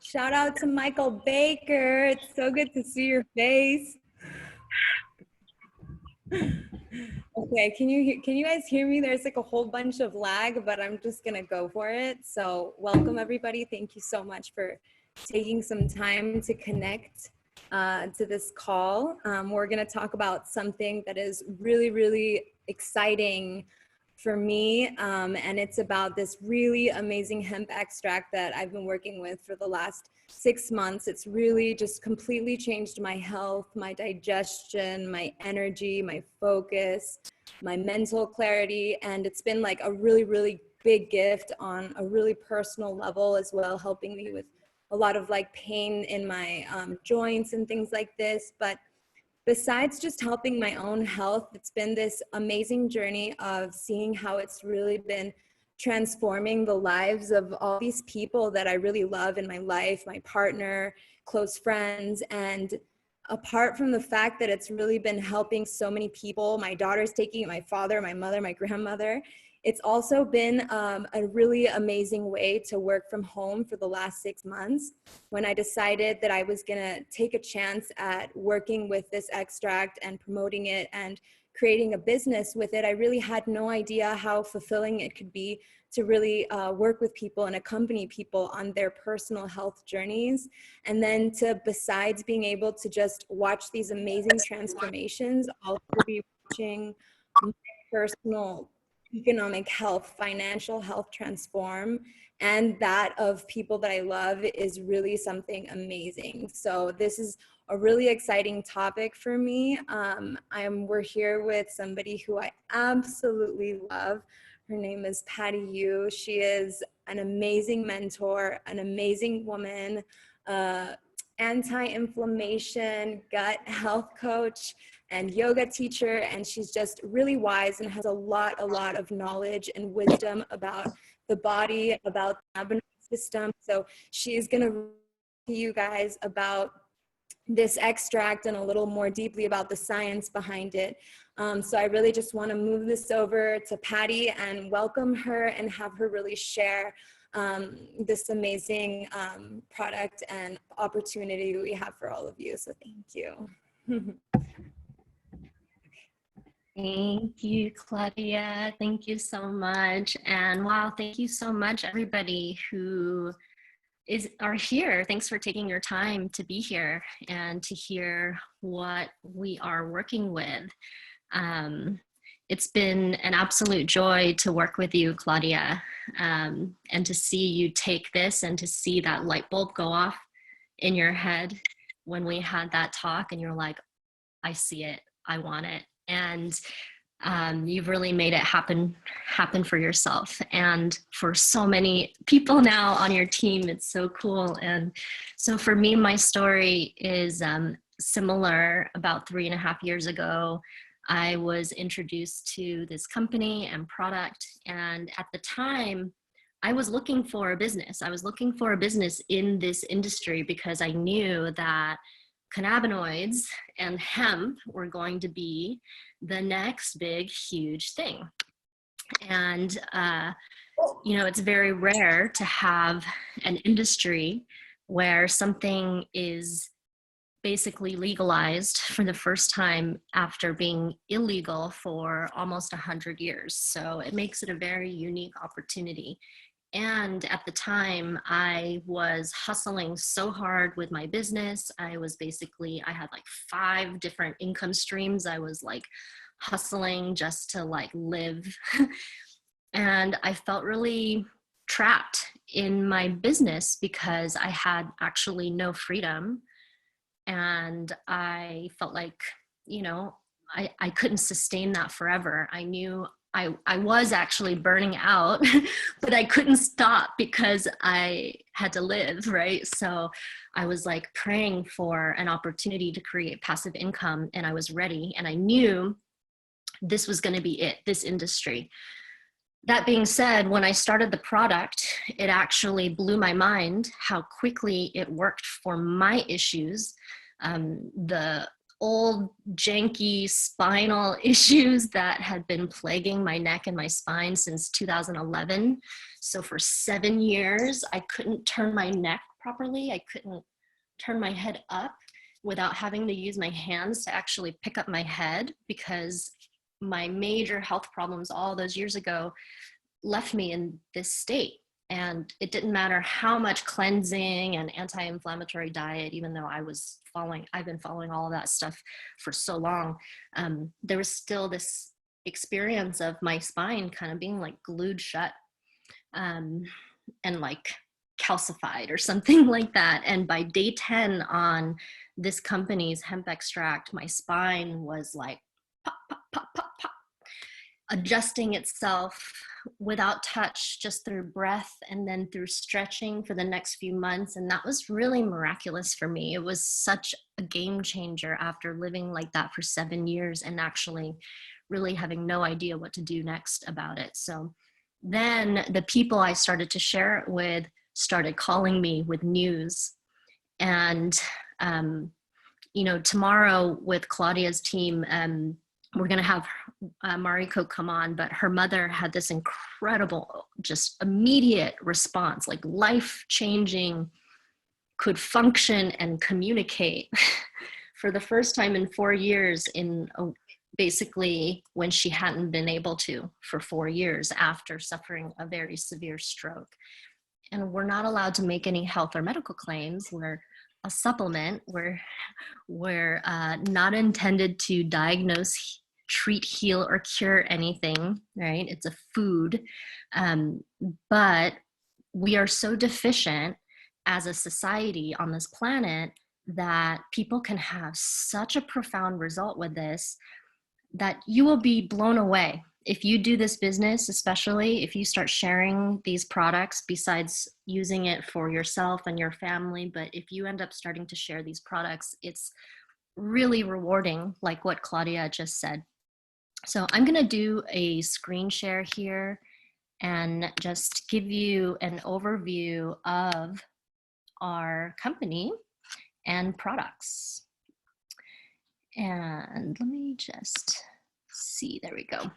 Shout out to Michael Baker. It's so good to see your face. Okay, can you guys hear me? There's like a whole bunch of lag, but I'm just gonna go for it. So welcome everybody. Thank you so much for taking some time to connect to this call. We're gonna talk about something that is really, really exciting for me, and it's about this really amazing hemp extract that I've been working with for the last 6 months. It's really just completely changed my health, my digestion, my energy, my focus, my mental clarity, and it's been like a really, really big gift on a really personal level as well, helping me with a lot of like pain in my joints and things like this. But besides just helping my own health, it's been this amazing journey of seeing how it's really been transforming the lives of all these people that I really love in my life, my partner, close friends. And apart from the fact that it's really been helping so many people, my daughter's taking it, my father, my mother, my grandmother, it's also been a really amazing way to work from home for the last 6 months. When I decided that I was gonna take a chance at working with this extract and promoting it and creating a business with it, I really had no idea how fulfilling it could be to really work with people and accompany people on their personal health journeys. And then to, besides being able to just watch these amazing transformations, also be watching my personal economic health, financial health transform, and that of people that I love is really something amazing. So this is a really exciting topic for me. We're here with somebody who I absolutely love. Her name is Patty Yu. She is an amazing mentor, an amazing woman, anti-inflammation, gut health coach, and yoga teacher, and she's just really wise and has a lot of knowledge and wisdom about the body, about the cannabinoid system. So she is gonna to you guys about this extract and a little more deeply about the science behind it. So I really just want to move this over to Patty and welcome her and have her really share this amazing product and opportunity we have for all of you. So thank you. Thank you, Claudia. Thank you so much. And wow, thank you so much, everybody who are here. Thanks for taking your time to be here and to hear what we are working with. It's been an absolute joy to work with you, Claudia, and to see you take this and to see that light bulb go off in your head when we had that talk and you're like, I see it, I want it. And you've really made it happen for yourself and for so many people now on your team. It's so cool. And so for me, my story is similar. About 3.5 years ago, I was introduced to this company and product. And at the time, I was looking for a business. I was looking for a business in this industry because I knew that cannabinoids and hemp were going to be the next big, huge thing. And, you know, it's very rare to have an industry where something is basically legalized for the first time after being illegal for almost 100 years. So it makes it a very unique opportunity. And at the time, I was hustling so hard with my business. I had like 5 different income streams. I was like hustling just to like live. And I felt really trapped in my business because I had actually no freedom. And I felt like, you know, I couldn't sustain that forever. I knew I was actually burning out, but I couldn't stop because I had to live, right? So I was like praying for an opportunity to create passive income, and I was ready, and I knew this was going to be it, this industry. That being said, when I started the product, it actually blew my mind how quickly it worked for my issues. The old janky spinal issues that had been plaguing my neck and my spine since 2011. So for 7 years, I couldn't turn my neck properly. I couldn't turn my head up without having to use my hands to actually pick up my head, because my major health problems all those years ago left me in this state. And it didn't matter how much cleansing and anti-inflammatory diet, even though I've been following all of that stuff for so long. There was still this experience of my spine kind of being like glued shut, and like calcified or something like that. And by day 10 on this company's hemp extract, my spine was like pop, pop, pop, pop, pop, adjusting itself without touch, just through breath and then through stretching for the next few months. And that was really miraculous for me. It was such a game changer after living like that for 7 years and actually really having no idea what to do next about it. So then the people I started to share it with started calling me with news. And, tomorrow with Claudia's team, we're going to have Mariko come on, but her mother had this incredible, just immediate response, like life-changing, could function and communicate for the first time in 4 years, basically when she hadn't been able to for 4 years after suffering a very severe stroke. And we're not allowed to make any health or medical claims. We're a supplement. We're not intended to diagnose, treat, heal, or cure anything, right? It's a food. But we are so deficient as a society on this planet that people can have such a profound result with this that you will be blown away. If you do this business, especially if you start sharing these products, besides using it for yourself and your family, but if you end up starting to share these products, it's really rewarding, like what Claudia just said. So I'm going to do a screen share here and just give you an overview of our company and products. And let me just see, there we go.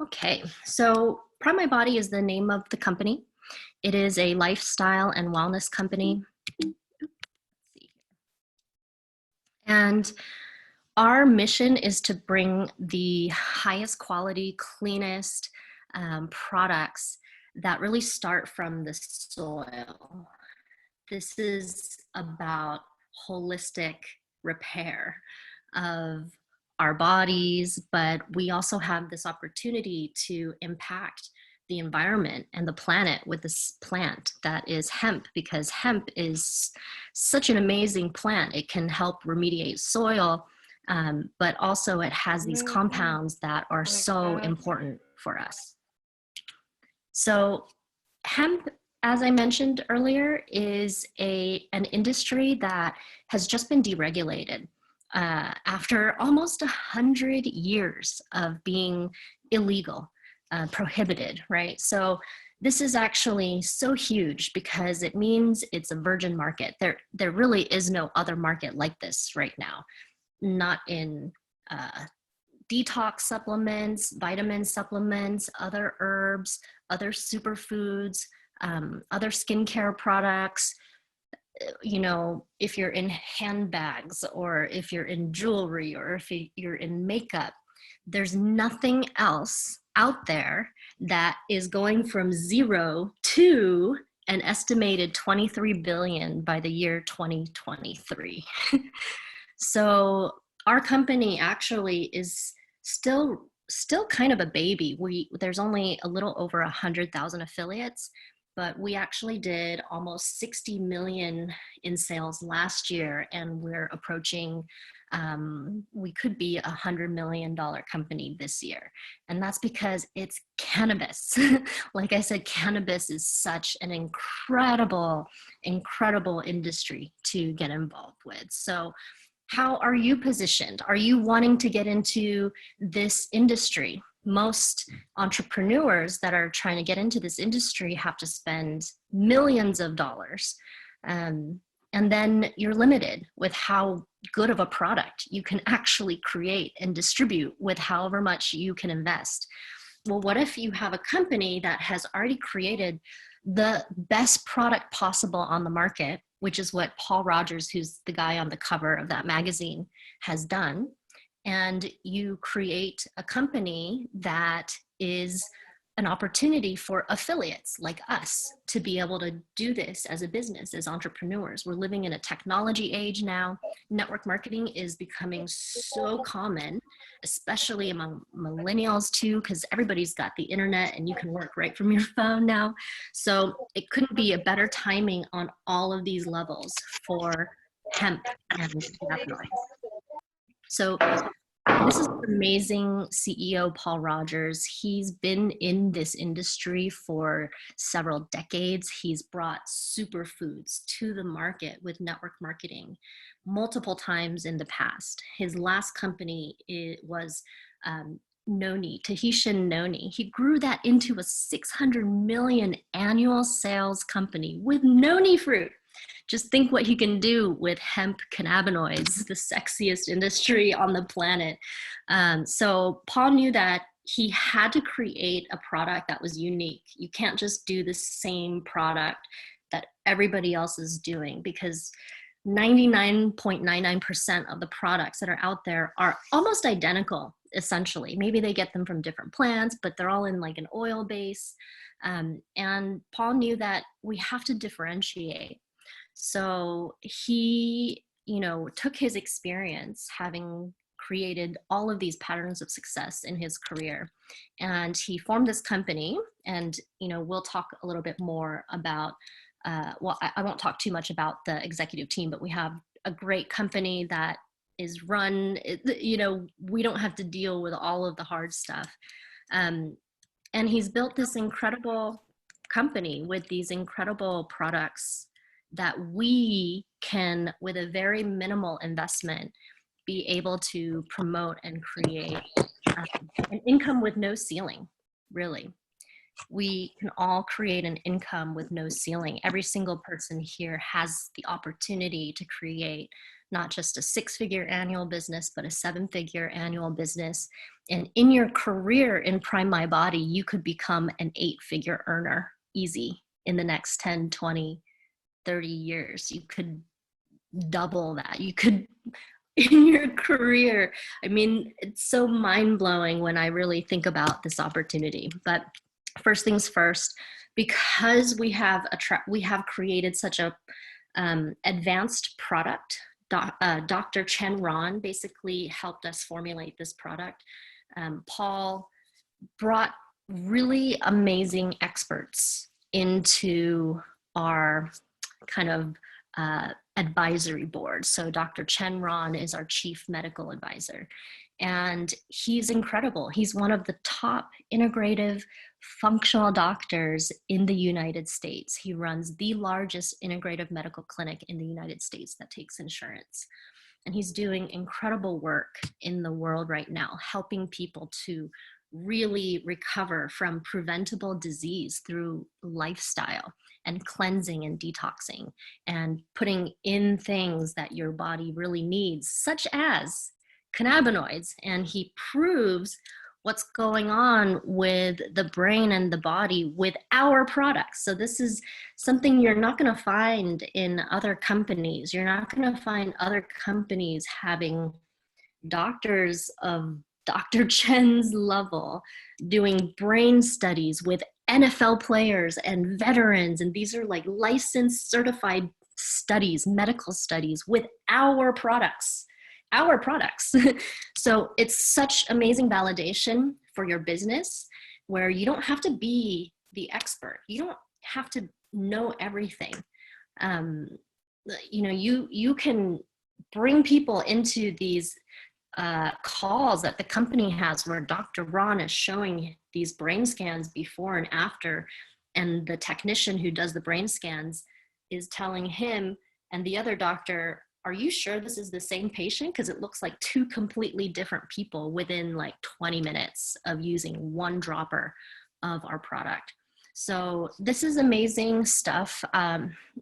Okay, so Prime My Body is the name of the company. It is a lifestyle and wellness company. And our mission is to bring the highest quality, cleanest products that really start from the soil. This is about holistic repair of our bodies, but we also have this opportunity to impact the environment and the planet with this plant that is hemp, because hemp is such an amazing plant. It can help remediate soil, but also it has these compounds that are so important for us. So hemp, as I mentioned earlier, is an industry that has just been deregulated after almost 100 years of being illegal, prohibited, right? So this is actually so huge because it means it's a virgin market. There really is no other market like this right now, not in detox supplements, vitamin supplements, other herbs, other superfoods, other skincare products. You know, if you're in handbags or if you're in jewelry or if you're in makeup, there's nothing else out there that is going from 0 to an estimated 23 billion by the year 2023. So our company actually is still kind of a baby. There's only a little over 100,000 affiliates, but we actually did almost 60 million in sales last year, and we're approaching, we could be $100 million company this year. And that's because it's cannabis. Like I said, cannabis is such an incredible, incredible industry to get involved with. So how are you positioned? Are you wanting to get into this industry? Most entrepreneurs that are trying to get into this industry have to spend millions of dollars. And then you're limited with how good of a product you can actually create and distribute with however much you can invest. Well, what if you have a company that has already created the best product possible on the market which is what Paul Rodgers, who's the guy on the cover of that magazine, has done. And you create a company that is an opportunity for affiliates like us to be able to do this as a business, as entrepreneurs. We're living in a technology age now. Network marketing is becoming so common, especially among millennials too, because everybody's got the internet and you can work right from your phone now. So it couldn't be a better timing on all of these levels for hemp and cannabinoids. So this is amazing CEO, Paul Rodgers. He's been in this industry for several decades. He's brought superfoods to the market with network marketing multiple times in the past. His last company was Noni, Tahitian Noni. He grew that into a 600 million annual sales company with Noni fruit. Just think what he can do with hemp cannabinoids, the sexiest industry on the planet. So Paul knew that he had to create a product that was unique. You can't just do the same product that everybody else is doing, because 99.99% of the products that are out there are almost identical, essentially. Maybe they get them from different plants, but they're all in like an oil base. And Paul knew that we have to differentiate. So he, took his experience having created all of these patterns of success in his career, and he formed this company. And, we'll talk a little bit more about, I won't talk too much about the executive team, but we have a great company that is run, we don't have to deal with all of the hard stuff. And he's built this incredible company with these incredible products that we can, with a very minimal investment, be able to promote and create an income with no ceiling, really. We can all create an income with no ceiling. Every single person here has the opportunity to create not just a 6-figure annual business, but a 7-figure annual business. And in your career in Prime My Body, you could become an 8-figure earner easy in the next 10, 20, 30 years. You could double that. You could, in your career. I mean, it's so mind-blowing when I really think about this opportunity. But first things first, because we have created such a advanced product. Dr. Chen Rahn basically helped us formulate this product. Paul brought really amazing experts into our kind of advisory board. So Dr. Chen Rahn is our chief medical advisor, and he's incredible. He's one of the top integrative functional doctors in the United States. He runs the largest integrative medical clinic in the United States that takes insurance. And he's doing incredible work in the world right now, helping people to really recover from preventable disease through lifestyle and cleansing and detoxing and putting in things that your body really needs, such as cannabinoids. And he proves what's going on with the brain and the body with our products. So this is something you're not going to find in other companies. You're not going to find other companies having doctors of Dr. Chen's level doing brain studies with NFL players and veterans. And these are like licensed, certified studies, medical studies with our products. So it's such amazing validation for your business, where you don't have to be the expert. You don't have to know everything. You can bring people into these calls that the company has, where Dr. Rahn is showing these brain scans before and after, and the technician who does the brain scans is telling him and the other doctor, are you sure this is the same patient? Because it looks like 2 completely different people within like 20 minutes of using 1 dropper of our product. So this is amazing stuff.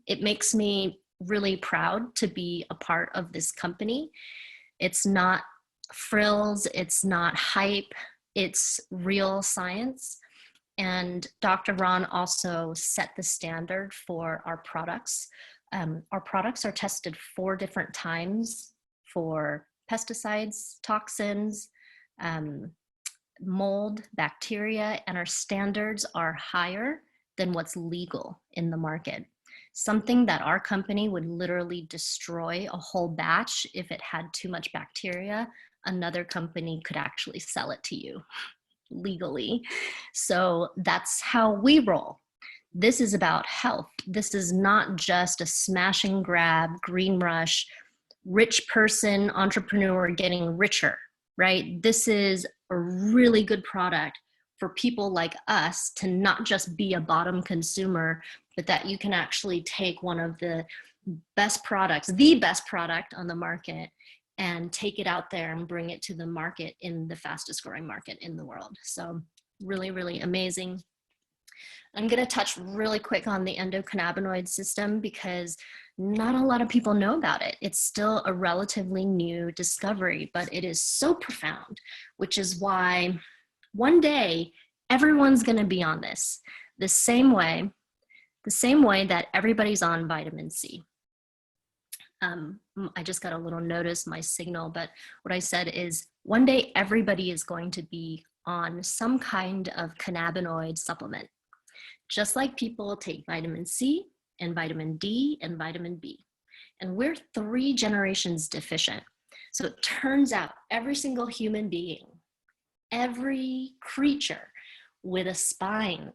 It makes me really proud to be a part of this company. It's not frills, it's not hype, it's real science. And Dr. Rahn also set the standard for our products. Our products are tested 4 different times for pesticides, toxins, mold, bacteria, and our standards are higher than what's legal in the market. Something that our company would literally destroy a whole batch if it had too much bacteria, another company could actually sell it to you legally. So that's how we roll. This is about health. This is not just a smash and grab, green rush, rich person, entrepreneur getting richer, right? This is a really good product for people like us to not just be a bottom consumer, but that you can actually take one of the best products, the best product on the market, and take it out there and bring it to the market in the fastest growing market in the world. So really, really amazing. I'm going to touch really quick on the endocannabinoid system because not a lot of people know about it. It's still a relatively new discovery, but it is so profound, which is why one day everyone's going to be on this the same way that everybody's on vitamin C. I just got a little notice, my signal, but what I said is one day everybody is going to be on some kind of cannabinoid supplement. Just like people take vitamin C and vitamin D and vitamin B. And we're 3 generations deficient. So it turns out every single human being, every creature with a spine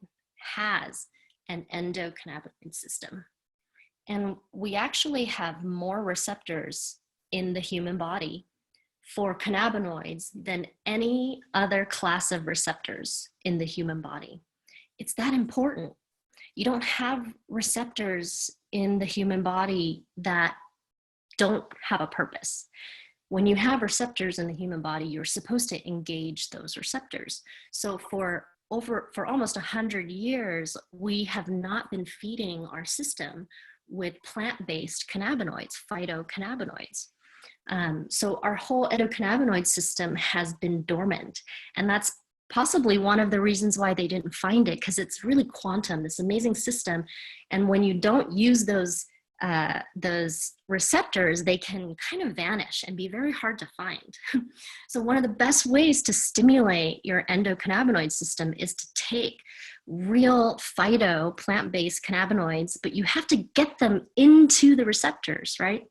has an endocannabinoid system. And we actually have more receptors in the human body for cannabinoids than any other class of receptors in the human body. It's that important. You don't have receptors in the human body that don't have a purpose. When you have receptors in the human body, you're supposed to engage those receptors. So for almost 100 years, we have not been feeding our system with plant-based cannabinoids, phytocannabinoids. So our whole endocannabinoid system has been dormant, and that's possibly one of the reasons why they didn't find it, because it's really quantum, this amazing system. And when you don't use those receptors, they can kind of vanish and be very hard to find. So one of the best ways to stimulate your endocannabinoid system is to take real phyto plant-based cannabinoids, but you have to get them into the receptors, right?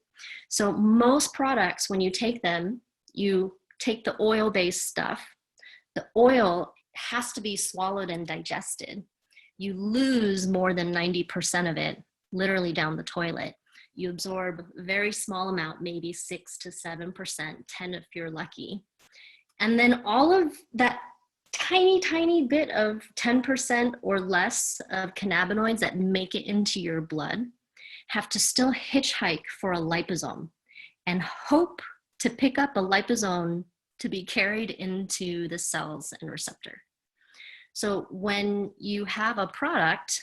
So most products, when you take them, you take the oil-based stuff. The oil has to be swallowed and digested. You lose more than 90% of it literally down the toilet. You absorb a very small amount, maybe 6 to 7%, 10 if you're lucky. And then all of that tiny bit of 10% or less of cannabinoids that make it into your blood have to still hitchhike for a liposome and hope to pick up a liposome to be carried into the cells and receptor. So when you have a product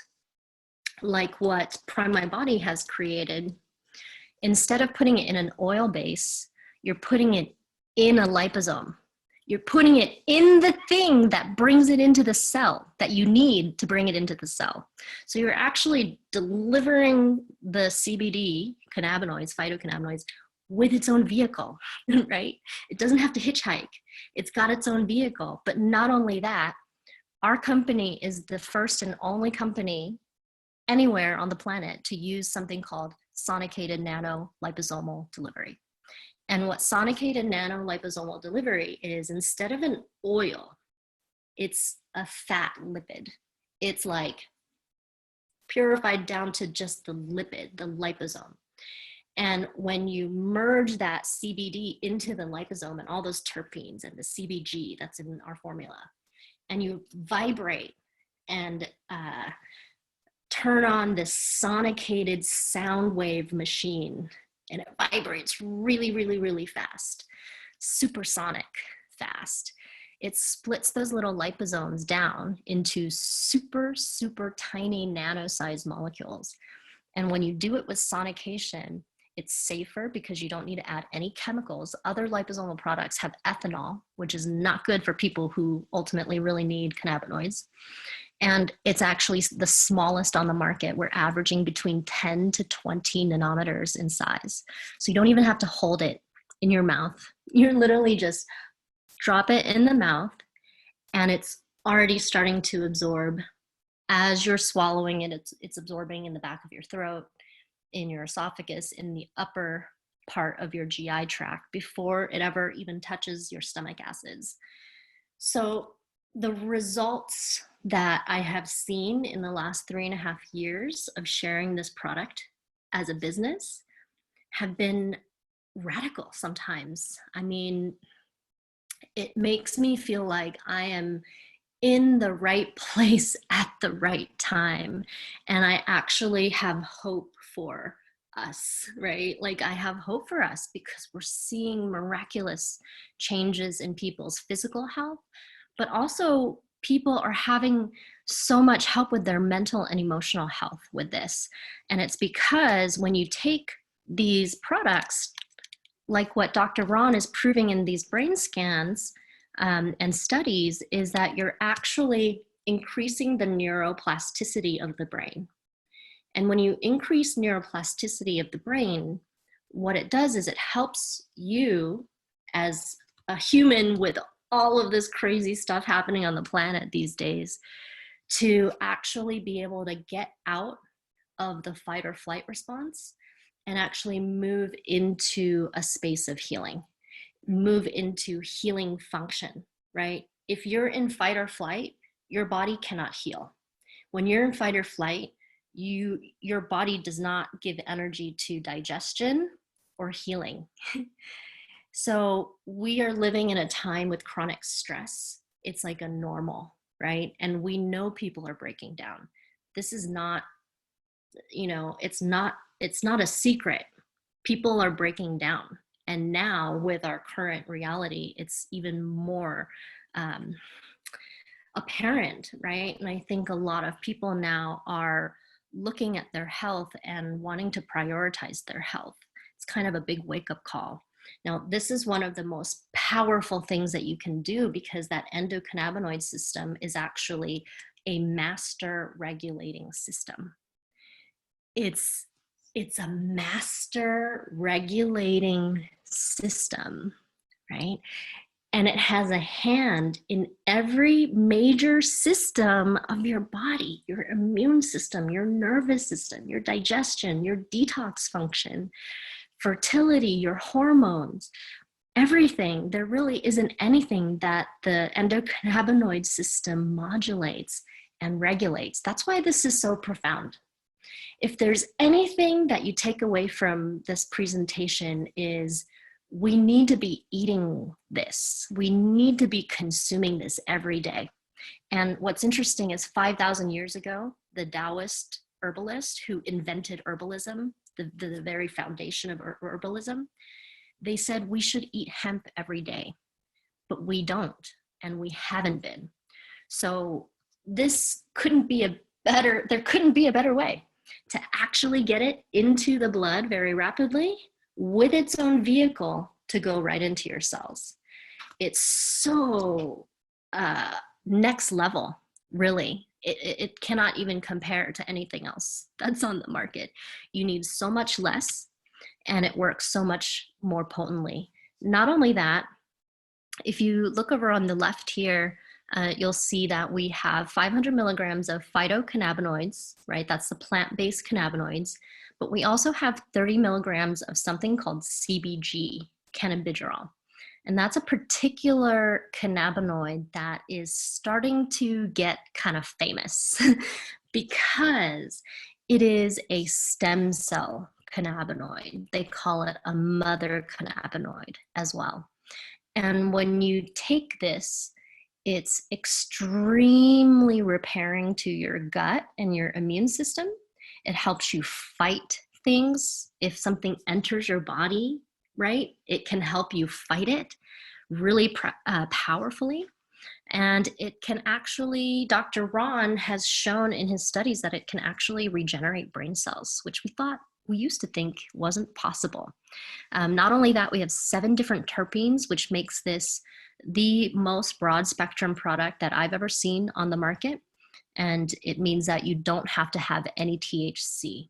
like what Prime My Body has created, instead of putting it in an oil base, you're putting it in a liposome. You're putting it in the thing that brings it into the cell that you need to bring it into the cell. So you're actually delivering the CBD cannabinoids, phytocannabinoids, with its own vehicle, right? It doesn't have to hitchhike. It's got its own vehicle. But not only that, our company is the first and only company anywhere on the planet to use something called sonicated nano liposomal delivery. And what sonicated nano liposomal delivery is, instead of an oil, it's a fat lipid. It's like purified down to just the lipid, the liposome. And when you merge that CBD into the liposome and all those terpenes and the CBG that's in our formula, and you vibrate and turn on this sonicated sound wave machine, and it vibrates really fast, supersonic fast. It splits those little liposomes down into super tiny nano-sized molecules. And when you do it with sonication, It's safer because you don't need to add any chemicals. Other liposomal products have ethanol, which is not good for people who ultimately really need cannabinoids. And it's actually the smallest on the market. We're averaging between 10 to 20 nanometers in size. So you don't even have to hold it in your mouth. You're literally just drop it in the mouth, and it's already starting to absorb. As you're swallowing it, it's absorbing in the back of your throat, in your esophagus, in the upper part of your GI tract before it ever even touches your stomach acids. So the results that I have seen in the last 3.5 years of sharing this product as a business have been radical sometimes. I mean, it makes me feel like I am in the right place at the right time. And I actually have hope for us, right? Like I have hope for us because we're seeing miraculous changes in people's physical health, but also people are having so much help with their mental and emotional health with this. And it's because when you take these products, like what Dr. Rahn is proving in these brain scans, and studies, is that you're actually increasing the neuroplasticity of the brain. And when you increase neuroplasticity of the brain, what it does is it helps you as a human with all of this crazy stuff happening on the planet these days to actually be able to get out of the fight or flight response and actually move into a space of healing. Move into healing function, right? If you're in fight or flight, your body cannot heal. When you're in fight or flight, your body does not give energy to digestion or healing. So we are living in a time with chronic stress. It's like a normal, right? And we know people are breaking down. This is not, it's not a secret. People are breaking down. And now with our current reality, it's even more apparent, right? And I think a lot of people now are looking at their health and wanting to prioritize their health. It's kind of a big wake-up call. Now, this is one of the most powerful things that you can do because that endocannabinoid system is actually a master regulating system. It's a master regulating system, right? And it has a hand in every major system of your body, your immune system, your nervous system, your digestion, your detox function, fertility, your hormones, everything. There really isn't anything that the endocannabinoid system modulates and regulates. That's why this is so profound. If there's anything that you take away from this presentation is we need to be eating this. We need to be consuming this every day. And what's interesting is 5,000 years ago, the Taoist herbalist who invented herbalism, the very foundation of herbalism, they said we should eat hemp every day, but we don't, and we haven't been. So this couldn't be there couldn't be a better way to actually get it into the blood very rapidly with its own vehicle to go right into your cells. It's so next level, really. It cannot even compare to anything else that's on the market. You need so much less, and it works so much more potently. Not only that, if you look over on the left here, you'll see that we have 500 milligrams of phytocannabinoids, right? That's the plant-based cannabinoids. But we also have 30 milligrams of something called CBG, cannabidiol. And that's a particular cannabinoid that is starting to get kind of famous because it is a stem cell cannabinoid. They call it a mother cannabinoid as well. And when you take this, it's extremely repairing to your gut and your immune system. It helps you fight things. If something enters your body, right, it can help you fight it really powerfully. And it can actually, Dr. Rahn has shown in his studies that it can actually regenerate brain cells, which we thought we used to think wasn't possible. Not only that, we have 7 different terpenes, which makes this the most broad spectrum product that I've ever seen on the market. And it means that you don't have to have any THC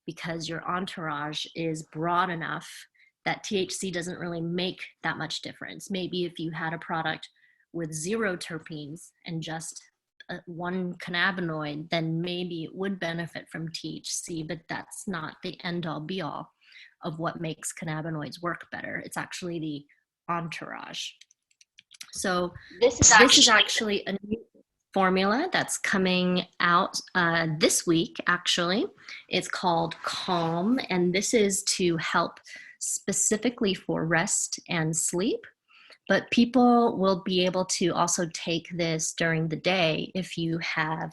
because your entourage is broad enough that THC doesn't really make that much difference. Maybe if you had a product with 0 terpenes and just one cannabinoid, then maybe it would benefit from THC, but that's not the end all be all of what makes cannabinoids work better. It's actually the entourage. So this is actually a new formula that's coming out this week, actually. It's called Calm, and this is to help specifically for rest and sleep. But people will be able to also take this during the day if you have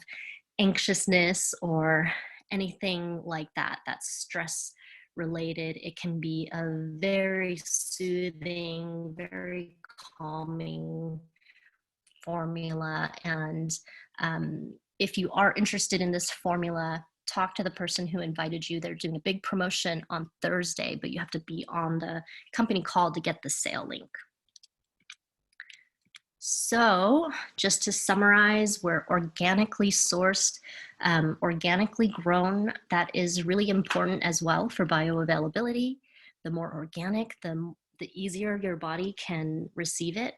anxiousness or anything like that, that's stress related. It can be a very soothing, very calming formula. And if you are interested in this formula, talk to the person who invited you. They're doing a big promotion on Thursday, but you have to be on the company call to get the sale link. So just to summarize, we're organically sourced, organically grown. That is really important as well for bioavailability. The more organic, the easier your body can receive it.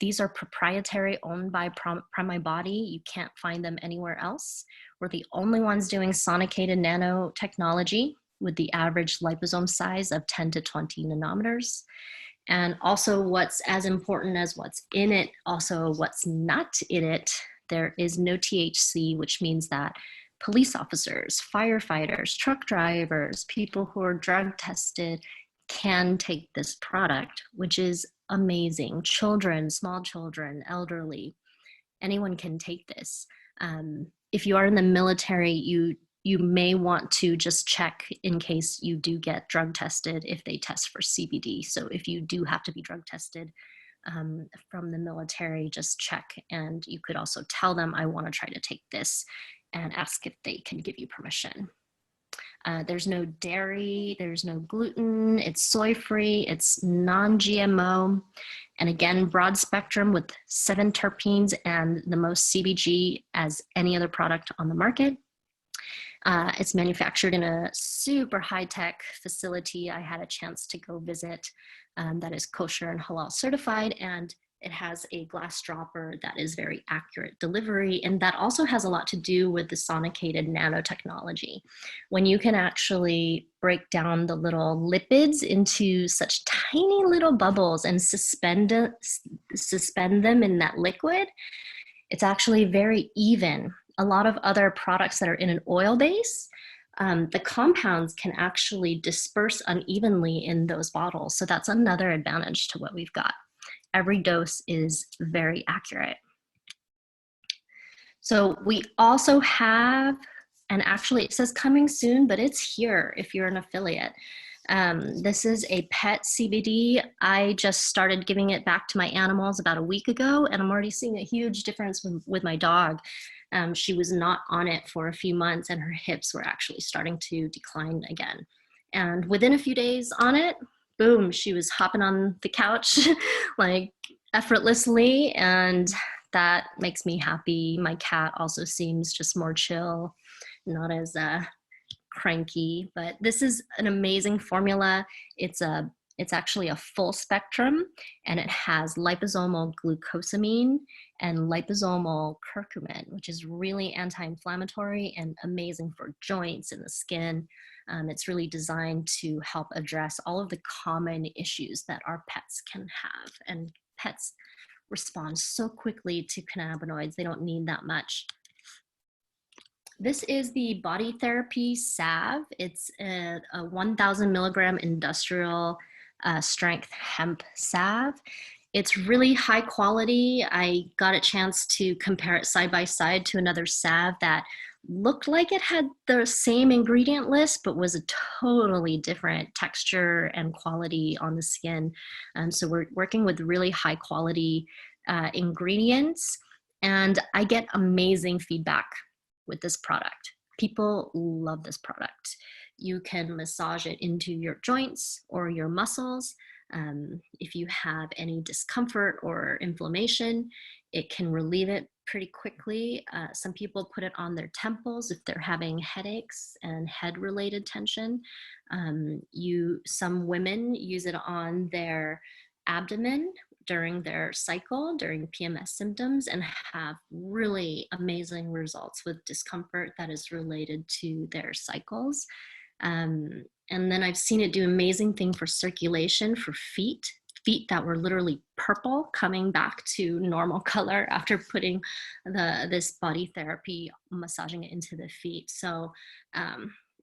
These are proprietary, owned by Prime Body. You can't find them anywhere else. We're the only ones doing sonicated nano technology with the average liposome size of 10 to 20 nanometers. And also what's as important as what's in it, also what's not in it, there is no THC, which means that police officers, firefighters, truck drivers, people who are drug tested can take this product, which is amazing. Children, small children, elderly, anyone can take this. If you are in the military, you may want to just check in case you do get drug tested if they test for CBD. So if you do have to be drug tested from the military, just check. And you could also tell them, I want to try to take this, and ask if they can give you permission. There's no dairy, there's no gluten, it's soy-free, it's non-GMO, and again, broad spectrum with 7 terpenes and the most CBG as any other product on the market. It's manufactured in a super high-tech facility. I had a chance to go visit that is kosher and halal certified, and it has a glass dropper that is very accurate delivery, and that also has a lot to do with the sonicated nanotechnology. When you can actually break down the little lipids into such tiny little bubbles and suspend them in that liquid, it's actually very even. A lot of other products that are in an oil base, the compounds can actually disperse unevenly in those bottles. So that's another advantage to what we've got. Every dose is very accurate. So we also have, and actually it says coming soon, but it's here if you're an affiliate. This is a pet CBD. I just started giving it back to my animals about a week ago, and I'm already seeing a huge difference with my dog. She was not on it for a few months, and her hips were actually starting to decline again. And within a few days on it, boom, she was hopping on the couch like effortlessly, and that makes me happy. My cat also seems just more chill, not as cranky, but this is an amazing formula. It's actually a full spectrum, and it has liposomal glucosamine and liposomal curcumin, which is really anti-inflammatory and amazing for joints and the skin. It's really designed to help address all of the common issues that our pets can have. And pets respond so quickly to cannabinoids, they don't need that much. This is the Body Therapy Salve. It's a 1,000 milligram industrial strength hemp salve. It's really high quality. I got a chance to compare it side by side to another salve that looked like it had the same ingredient list, but was a totally different texture and quality on the skin. So we're working with really high quality ingredients, and I get amazing feedback with this product. People love this product. You can massage it into your joints or your muscles. If you have any discomfort or inflammation, it can relieve it pretty quickly. Some people put it on their temples if they're having headaches and head-related tension. Some women use it on their abdomen during their cycle, during PMS symptoms, and have really amazing results with discomfort that is related to their cycles. And then I've seen it do amazing thing for circulation for feet that were literally purple, coming back to normal color after putting this body therapy, massaging it into the feet. So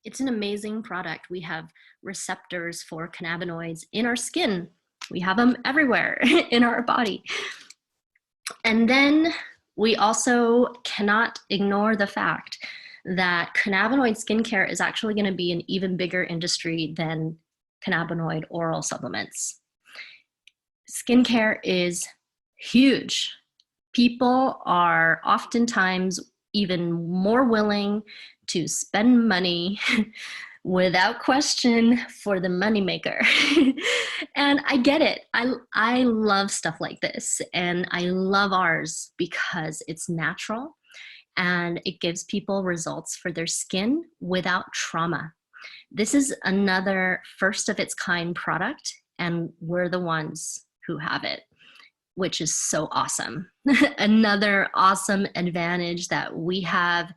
it's an amazing product. We have receptors for cannabinoids in our skin. We have them everywhere in our body. And then we also cannot ignore the fact that cannabinoid skincare is actually going to be an even bigger industry than cannabinoid oral supplements. Skincare is huge. People are oftentimes even more willing to spend money without question for the moneymaker. And I get it. I love stuff like this, and I love ours because it's natural and it gives people results for their skin without trauma. This is another first of its kind product, and we're the ones who have it, which is so awesome. Another awesome advantage that we have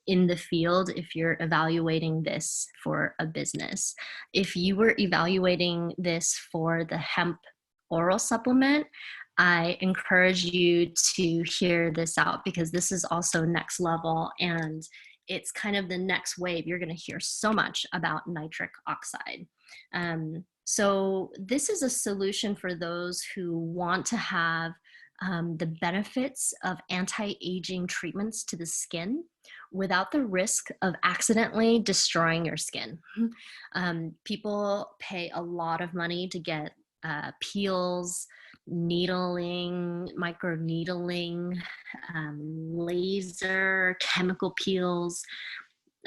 in the field if you're evaluating this for a business. If you were evaluating this for the hemp oral supplement, I encourage you to hear this out, because this is also next level, and it's kind of the next wave. You're going to hear so much about nitric oxide. So this is a solution for those who want to have the benefits of anti-aging treatments to the skin without the risk of accidentally destroying your skin. People pay a lot of money to get peels, needling, microneedling, laser, chemical peels,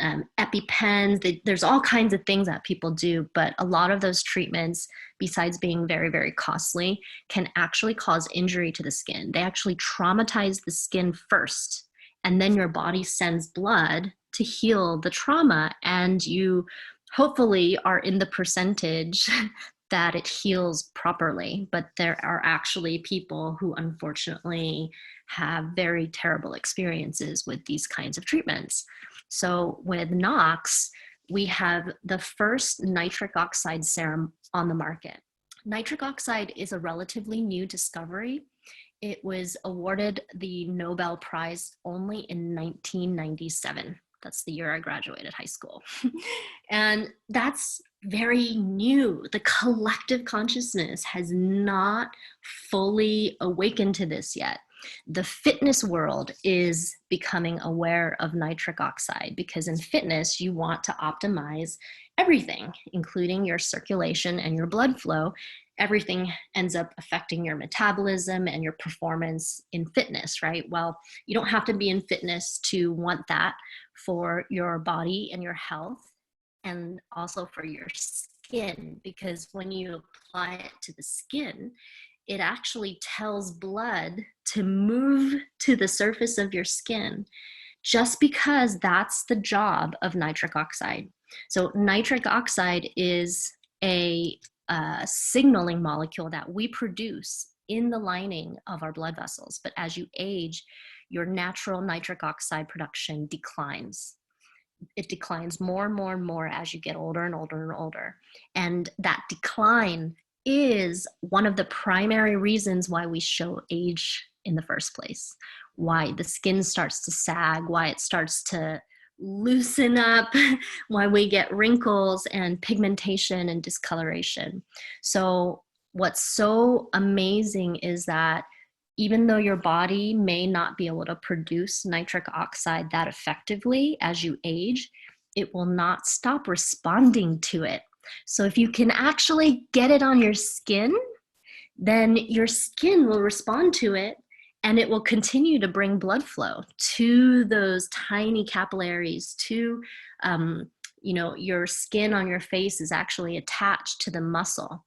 EpiPens. There's all kinds of things that people do, but a lot of those treatments, besides being very, very costly, can actually cause injury to the skin. They actually traumatize the skin first, and then your body sends blood to heal the trauma, and you hopefully are in the percentage that it heals properly. But there are actually people who unfortunately have very terrible experiences with these kinds of treatments. So with Nox, we have the first nitric oxide serum on the market. Nitric oxide is a relatively new discovery. It was awarded the Nobel Prize only in 1997. That's the year I graduated high school. And that's very new. The collective consciousness has not fully awakened to this yet. The fitness world is becoming aware of nitric oxide, because in fitness, you want to optimize everything, including your circulation and your blood flow. Everything ends up affecting your metabolism and your performance in fitness, right? Well, you don't have to be in fitness to want that for your body and your health, and also for your skin, because when you apply it to the skin, it actually tells blood to move to the surface of your skin, just because that's the job of nitric oxide. So nitric oxide is a signaling molecule that we produce in the lining of our blood vessels. But as you age, your natural nitric oxide production declines. It declines more and more and more as you get older and older and older. And that decline is one of the primary reasons why we show age in the first place, why the skin starts to sag, why it starts to loosen up, why we get wrinkles and pigmentation and discoloration. So what's so amazing is that even though your body may not be able to produce nitric oxide that effectively as you age, it will not stop responding to it. So if you can actually get it on your skin, then your skin will respond to it, and it will continue to bring blood flow to those tiny capillaries, to you know, your skin on your face is actually attached to the muscle.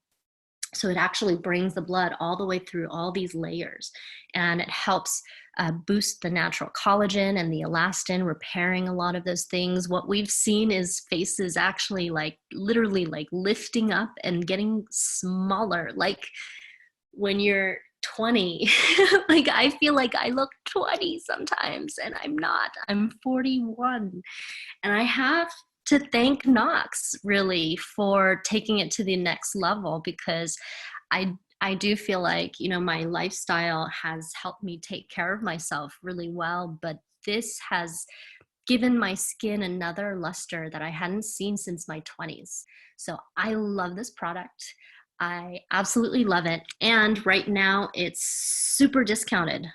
So it actually brings the blood all the way through all these layers, and it helps boost the natural collagen and the elastin, repairing a lot of those things. What we've seen is faces actually like literally like lifting up and getting smaller, like when you're 20. Like I feel like I look 20 sometimes, and I'm not. I'm 41. And I have to thank Knox really for taking it to the next level, because I do feel like, you know, my lifestyle has helped me take care of myself really well, but this has given my skin another luster that I hadn't seen since my 20s. So I love this product. I absolutely love it. And right now it's super discounted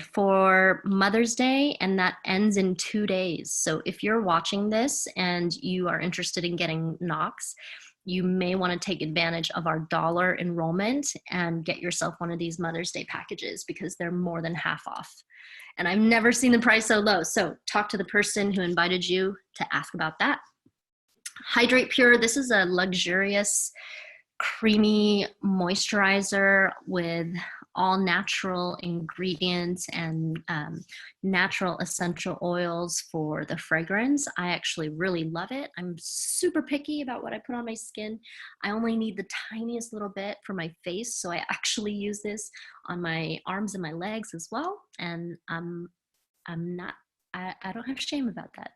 for Mother's Day, and that ends in 2 days. So if you're watching this and you are interested in getting Knox, you may want to take advantage of our dollar enrollment and get yourself one of these Mother's Day packages, because they're more than half off. And I've never seen the price so low. So talk to the person who invited you to ask about that. Hydrate Pure, this is a luxurious, creamy moisturizer with all natural ingredients and natural essential oils for the fragrance. I actually really love it. I'm super picky about what I put on my skin. I only need the tiniest little bit for my face, so I actually use this on my arms and my legs as well. And I don't have shame about that.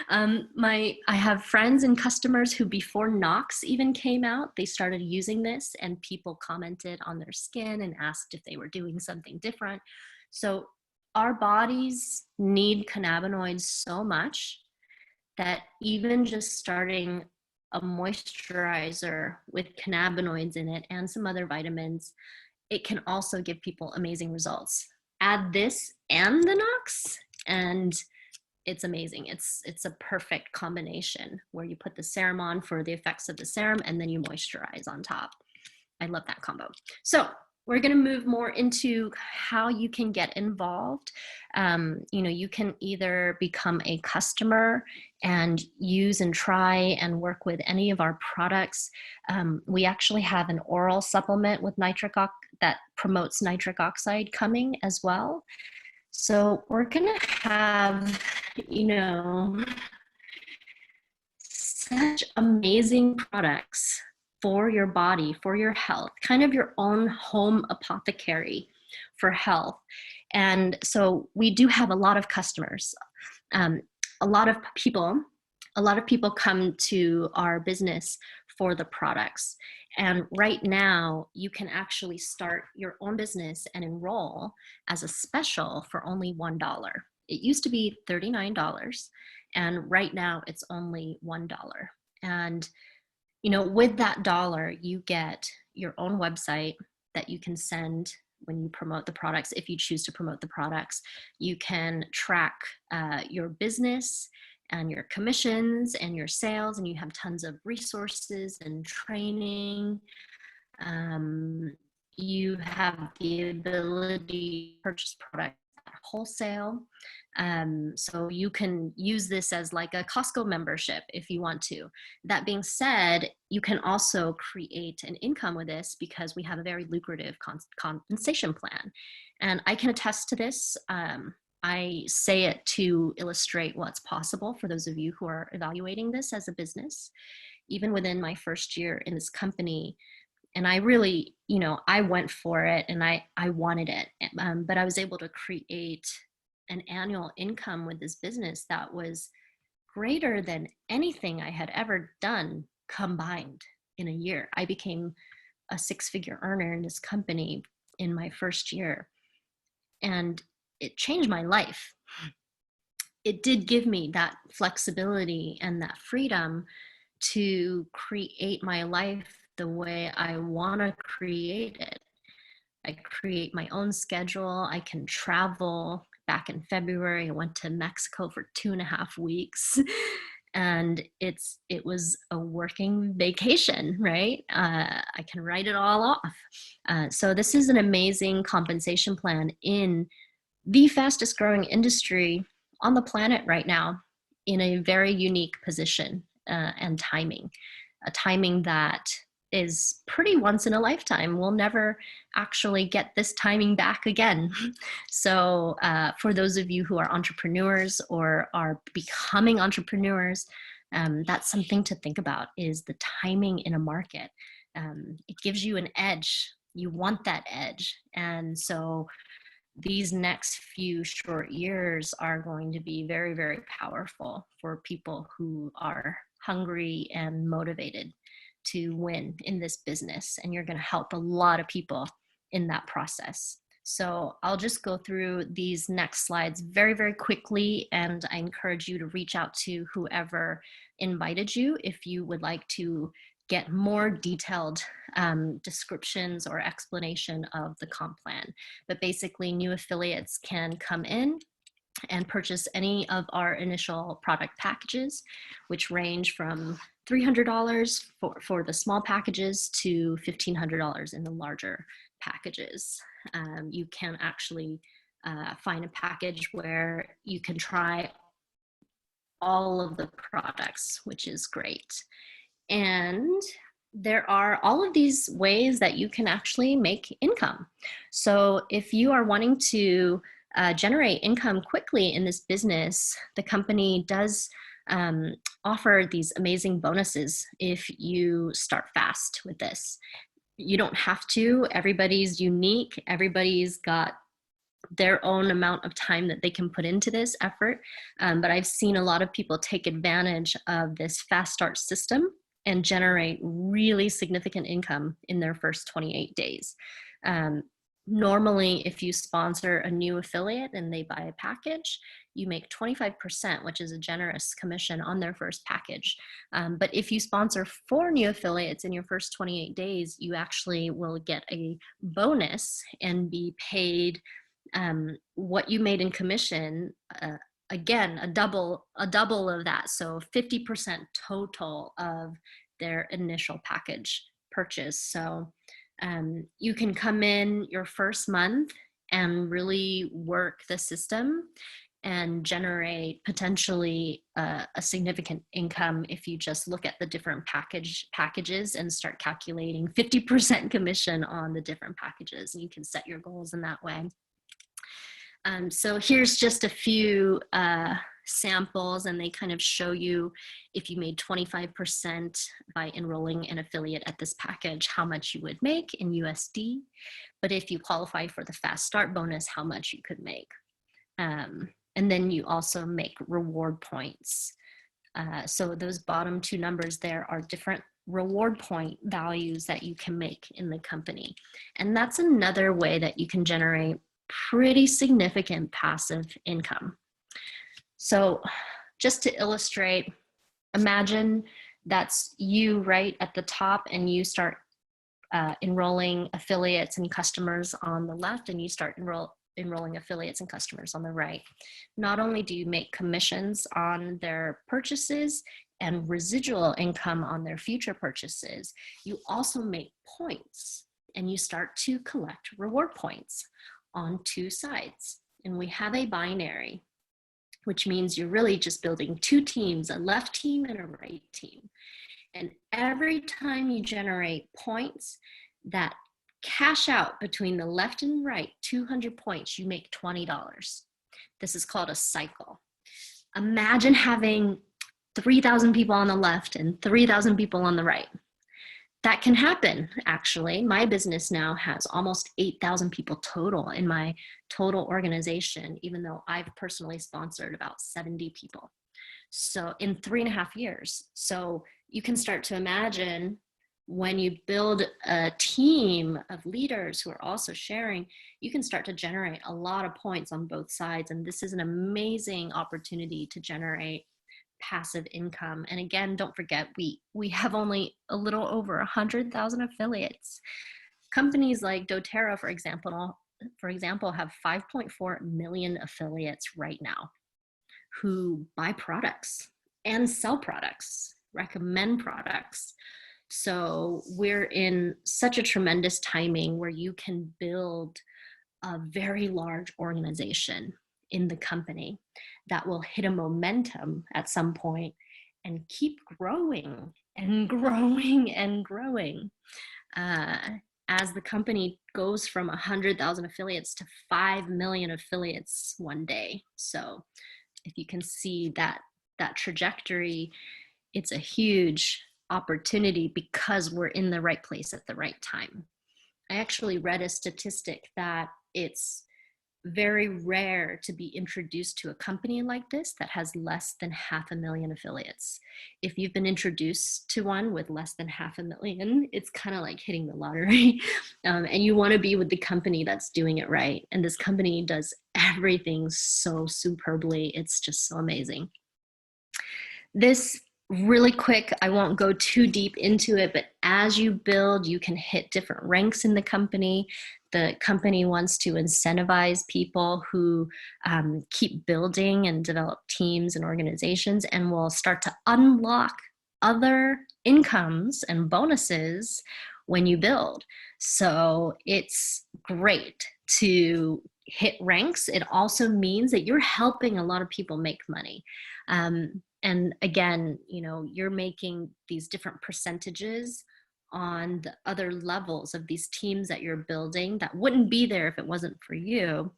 I have friends and customers who, before Knox even came out, they started using this, and people commented on their skin and asked if they were doing something different. So our bodies need cannabinoids so much that even just starting a moisturizer with cannabinoids in it and some other vitamins, it can also give people amazing results. Add this and the Knox, and it's amazing. It's a perfect combination where you put the serum on for the effects of the serum, and then you moisturize on top. I love that combo. So we're going to move more into how you can get involved. You know, you can either become a customer and use and try and work with any of our products. We actually have an oral supplement with that promotes nitric oxide coming as well. So we're going to have, you know, such amazing products for your body, for your health, kind of your own home apothecary for health. And so we do have a lot of customers. A lot of people come to our business for the products. And right now you can actually start your own business and enroll as a special for only $1. It used to be $39, and right now it's only $1. And you know, with that dollar, you get your own website that you can send when you promote the products. If you choose to promote the products, you can track your business and your commissions and your sales, and you have tons of resources and training. You have the ability to purchase products at wholesale. So you can use this as like a Costco membership if you want to. That being said, you can also create an income with this, because we have a very lucrative compensation plan. And I can attest to this. I say it to illustrate what's possible for those of you who are evaluating this as a business. Even within my first year in this company, and I really, you know, I went for it and I wanted it, but I was able to create an annual income with this business that was greater than anything I had ever done combined in a year. I became a 6-figure earner in this company in my first year, and it changed my life. It did give me that flexibility and that freedom to create my life the way I want to create it. I create my own schedule. I can travel. Back in February, I went to Mexico for 2.5 weeks, and it was a working vacation, right? I can write it all off. So this is an amazing compensation plan in the fastest growing industry on the planet right now, in a very unique position and timing, a timing that is pretty once in a lifetime. We'll never actually get this timing back again. So for those of you who are entrepreneurs or are becoming entrepreneurs, that's something to think about, is the timing in a market. It gives you an edge. You want that edge. And so these next few short years are going to be very, very powerful for people who are hungry and motivated to win in this business. And you're going to help a lot of people in that process. So I'll just go through these next slides very, very quickly. And I encourage you to reach out to whoever invited you if you would like to get more detailed descriptions or explanation of the comp plan. But basically, new affiliates can come in and purchase any of our initial product packages, which range from $300 for the small packages to $1,500 in the larger packages. You can actually find a package where you can try all of the products, which is great. And there are all of these ways that you can actually make income. So if you are wanting to generate income quickly in this business, the company does offer these amazing bonuses if you start fast with this. You don't have to. Everybody's unique. Everybody's got their own amount of time that they can put into this effort. But I've seen a lot of people take advantage of this fast start system and generate really significant income in their first 28 days. Normally, if you sponsor a new affiliate and they buy a package, you make 25%, which is a generous commission on their first package. But if you sponsor 4 new affiliates in your first 28 days, you actually will get a bonus and be paid what you made in commission, again, a double of that. So 50% total of their initial package purchase. So you can come in your first month and really work the system and generate potentially a significant income if you just look at the different packages and start calculating 50% commission on the different packages. And you can set your goals in that way. So here's just a few samples, and they kind of show you if you made 25% by enrolling an affiliate at this package, how much you would make in USD. But if you qualify for the fast start bonus, how much you could make. And then you also make reward points. So those bottom 2 numbers there are different reward point values that you can make in the company. And that's another way that you can generate pretty significant passive income. So just to illustrate, imagine that's you right at the top and you start enrolling affiliates and customers on the left, and you start enrolling affiliates and customers on the right. Not only do you make commissions on their purchases and residual income on their future purchases, you also make points, and you start to collect reward points on 2 sides. And we have a binary, which means you're really just building 2 teams, a left team and a right team. And every time you generate points that cash out between the left and right, 200 points, you make $20. This is called a cycle. Imagine having 3,000 people on the left and 3,000 people on the right. That can happen, actually. My business now has almost 8,000 people total in my total organization, even though I've personally sponsored about 70 people. So in 3.5 years. So you can start to imagine when you build a team of leaders who are also sharing, you can start to generate a lot of points on both sides. And this is an amazing opportunity to generate passive income. And again, don't forget, we have only a little over 100,000 affiliates. Companies like doTERRA, for example, have 5.4 million affiliates right now who buy products and sell products, recommend products. So we're in such a tremendous timing where you can build a very large organization. in the company that will hit a momentum at some point and keep growing and growing and growing. As the company goes from 100,000 affiliates to 5 million affiliates one day. So if you can see that trajectory, it's a huge opportunity because we're in the right place at the right time. I actually read a statistic that it's very rare to be introduced to a company like this that has less than 500,000 affiliates. If you've been introduced to one with less than 500,000, it's kind of like hitting the lottery. And you want to be with the company that's doing it right. And this company does everything so superbly. It's just so amazing. This really quick, I won't go too deep into it, but as you build, you can hit different ranks in the company. The company wants to incentivize people who keep building and develop teams and organizations, and will start to unlock other incomes and bonuses when you build. So it's great to hit ranks. It also means that you're helping a lot of people make money. And again, you know, you're making these different percentages on the other levels of these teams that you're building that wouldn't be there if it wasn't for you.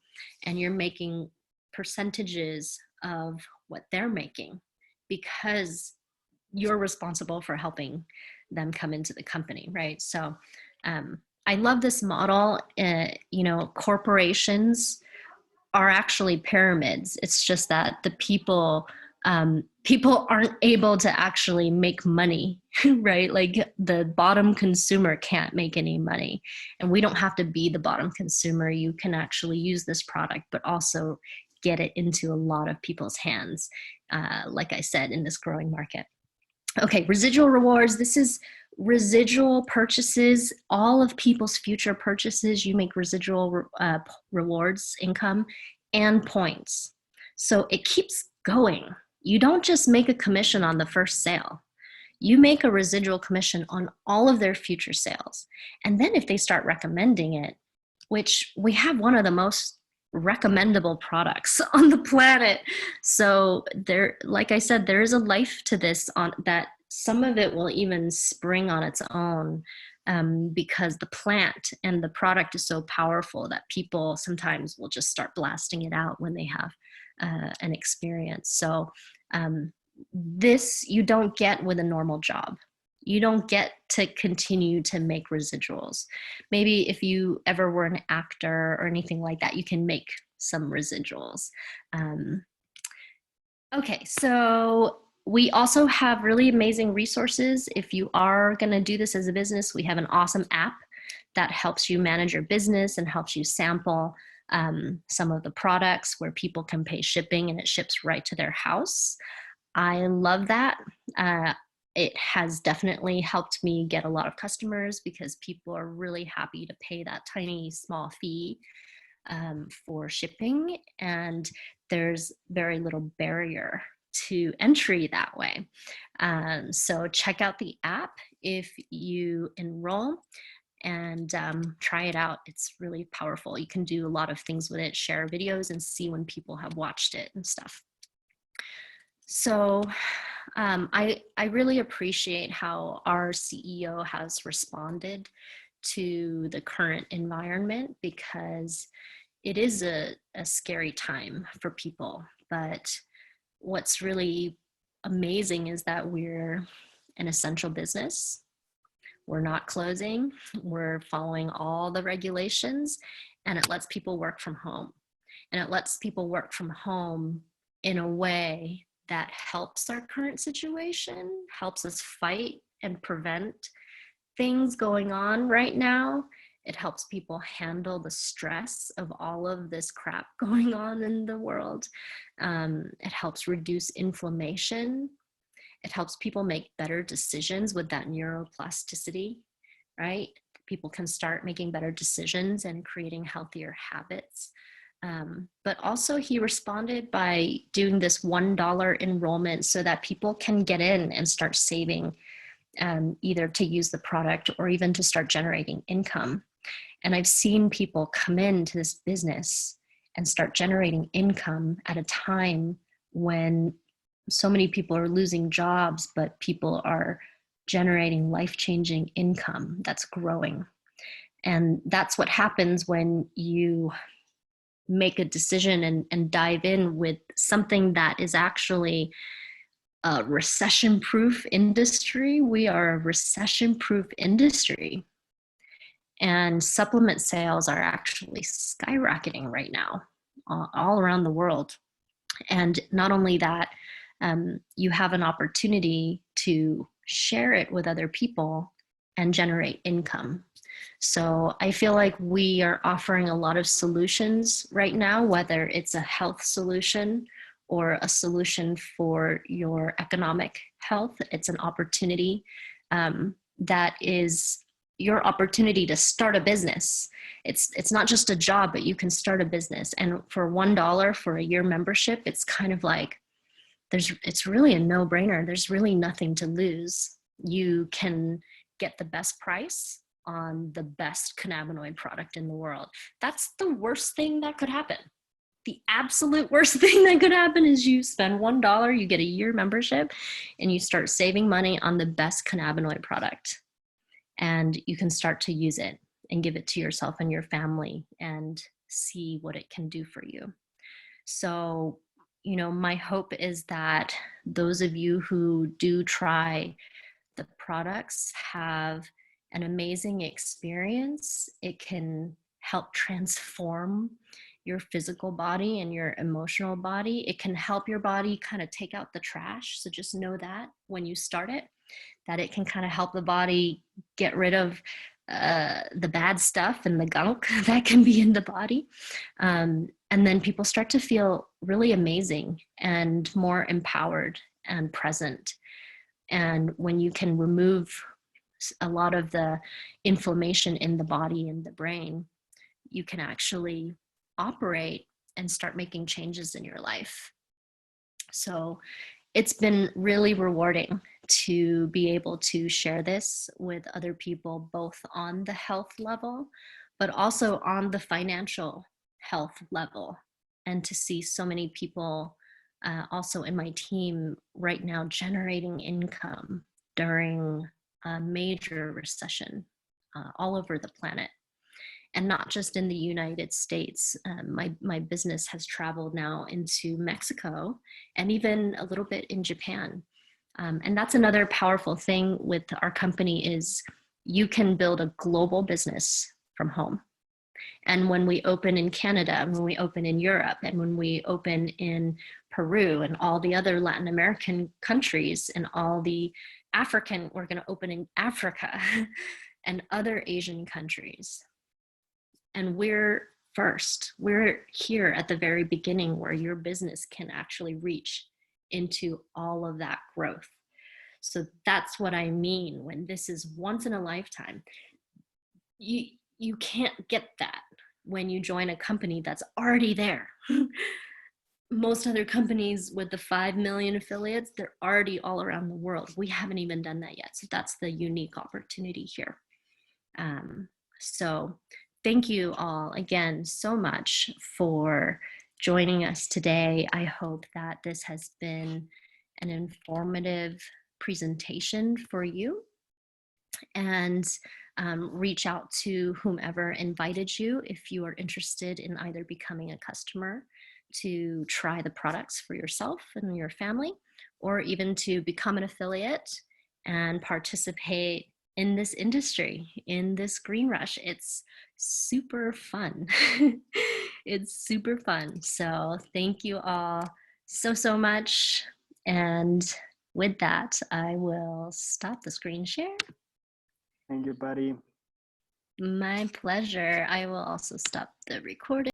And you're making percentages of what they're making because you're responsible for helping them come into the company, right? So I love this model. You know, corporations are actually pyramids. It's just that the people aren't able to actually make money, right? Like the bottom consumer can't make any money, and we don't have to be the bottom consumer. You can actually use this product, but also get it into a lot of people's hands, like I said, in this growing market. Okay, residual rewards. This is residual purchases. All of people's future purchases, you make residual rewards, income, and points. So it keeps going. You don't just make a commission on the first sale. You make a residual commission on all of their future sales. And then if they start recommending it, which we have one of the most recommendable products on the planet. So there, like I said, there is a life to this, on that some of it will even spring on its own, because the plant and the product is so powerful that people sometimes will just start blasting it out when they have an experience. So this you don't get with a normal job. You don't get to continue to make residuals. Maybe if you ever were an actor or anything like that, you can make some residuals. Okay, so we also have really amazing resources. If you are going to do this as a business, we have an awesome app that helps you manage your business and helps you sample some of the products where people can pay shipping and it ships right to their house. I love that. It has definitely helped me get a lot of customers because people are really happy to pay that tiny small fee for shipping, and there's very little barrier to entry that way. So check out the app if you enroll and try it out. It's really powerful. You can do a lot of things with it, share videos and see when people have watched it and stuff. So I really appreciate how our CEO has responded to the current environment, because it is a scary time for people. But what's really amazing is that we're an essential business. We're not closing. We're following all the regulations, and it lets people work from home. And it lets people work from home in a way that helps our current situation, helps us fight and prevent things going on right now. It helps people handle the stress of all of this crap going on in the world. It helps reduce inflammation. It helps people make better decisions with that neuroplasticity, right? People can start making better decisions and creating healthier habits. But also he responded by doing this $1 enrollment so that people can get in and start saving, either to use the product or even to start generating income. And I've seen people come into this business and start generating income at a time when so many people are losing jobs, but people are generating life-changing income that's growing. And that's what happens when you make a decision and dive in with something that is actually a recession-proof industry. We are a recession-proof industry. And supplement sales are actually skyrocketing right now, all around the world. And not only that, you have an opportunity to share it with other people and generate income. So I feel like we are offering a lot of solutions right now, whether it's a health solution or a solution for your economic health. It's an opportunity that is your opportunity to start a business. It's not just a job, but you can start a business. And for $1 for a year membership, it's kind of like, it's really a no-brainer. There's really nothing to lose. You can get the best price on the best cannabinoid product in the world. That's the worst thing that could happen. The absolute worst thing that could happen is you spend $1, you get a year membership, and you start saving money on the best cannabinoid product. And you can start to use it and give it to yourself and your family and see what it can do for you. So, you know, my hope is that those of you who do try the products have an amazing experience. It can help transform your physical body and your emotional body. It can help your body kind of take out the trash. So just know that when you start it, that it can kind of help the body get rid of the bad stuff and the gunk that can be in the body. And then people start to feel really amazing and more empowered and present. And when you can remove a lot of the inflammation in the body and the brain, you can actually operate and start making changes in your life. So it's been really rewarding to be able to share this with other people, both on the health level, but also on the financial health level, and to see so many people also in my team right now generating income during a major recession all over the planet. And not just in the United States. My business has traveled now into Mexico and even a little bit in Japan. And that's another powerful thing with our company is you can build a global business from home. And when we open in Canada, when we open in Europe, and when we open in Peru and all the other Latin American countries and all the African, we're going to open in Africa and other Asian countries. And we're first. We're here at the very beginning where your business can actually reach into all of that growth. So that's what I mean when this is once in a lifetime. You can't get that when you join a company that's already there. Most other companies with the 5 million affiliates, they're already all around the world. We haven't even done that yet. So that's the unique opportunity here. So thank you all again so much for joining us today. I hope that this has been an informative presentation for you, and reach out to whomever invited you if you are interested in either becoming a customer to try the products for yourself and your family, or even to become an affiliate and participate in this industry, in this green rush. It's super fun. It's super fun. So thank you all so much. And with that, I will stop the screen share. Thank you, buddy. My pleasure. I will also stop the recording.